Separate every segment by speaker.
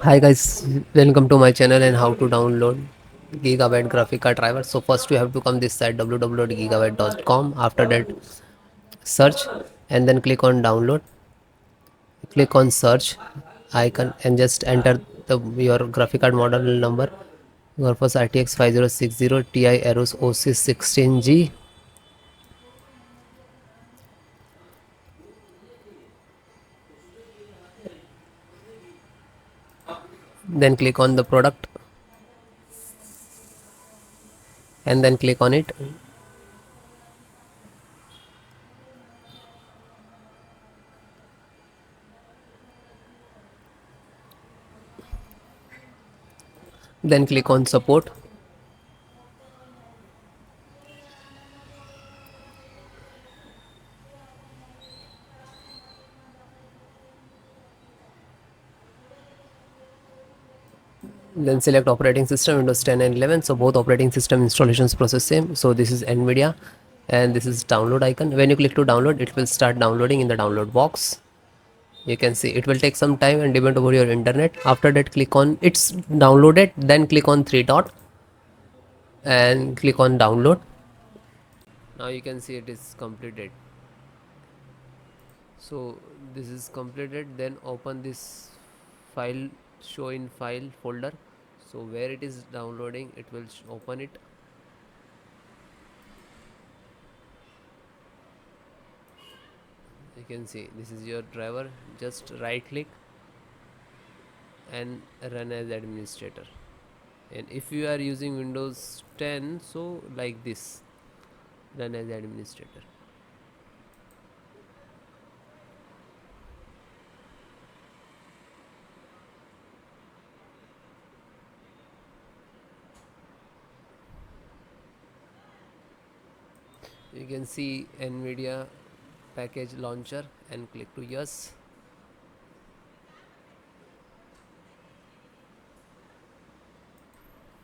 Speaker 1: Hi guys, welcome to my channel and how to download Gigabyte graphic card driver. So first you have to come this site www.gigabyte.com. After that search and then click on download. Click on search icon and just enter your graphic card model number. Your first RTX 5060 Ti Aeros OC 16G. Then click on the product and then click on it. Then click on support. Then select operating system Windows 10 and 11. So both operating system installations process same. So this is NVIDIA and this is download icon. When you click to download, it will start downloading in the download box. You can see it will take some time and depend over your internet. After that, click on it's downloaded, then click on three dot and click on download. Now you can see it is completed. So this is completed. Then open this file, show in file folder. So where it is downloading, it will open it. You can see this is your driver. Just right click and run as administrator. And if you are using Windows 10, so like this, run as administrator. You can see NVIDIA package launcher and click to yes.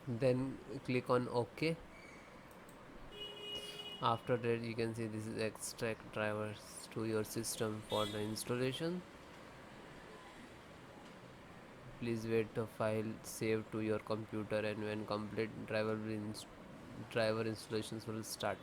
Speaker 1: Then click on OK. After that, you can see this is extract drivers to your system for the installation. Please wait the file save to your computer, and when complete, driver installations will start.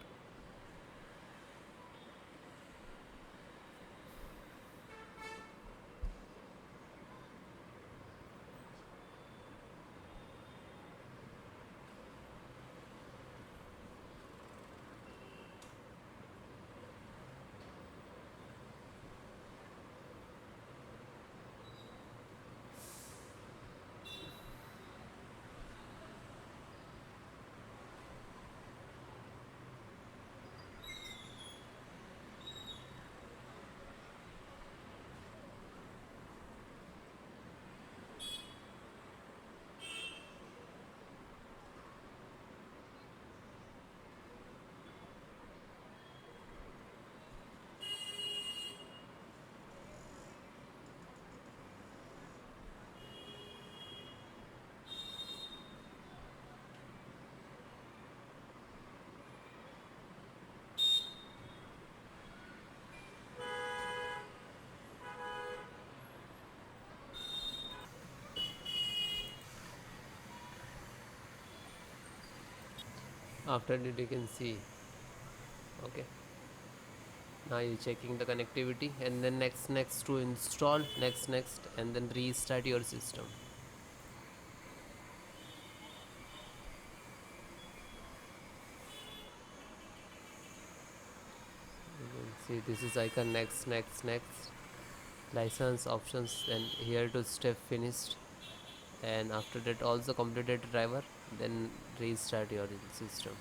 Speaker 1: After that, you can see okay. Now you're checking the connectivity, and then next to install, next, and then restart your system. You can see this is icon next, license options, and here to step finished. And after that, also completed driver, then restart your system.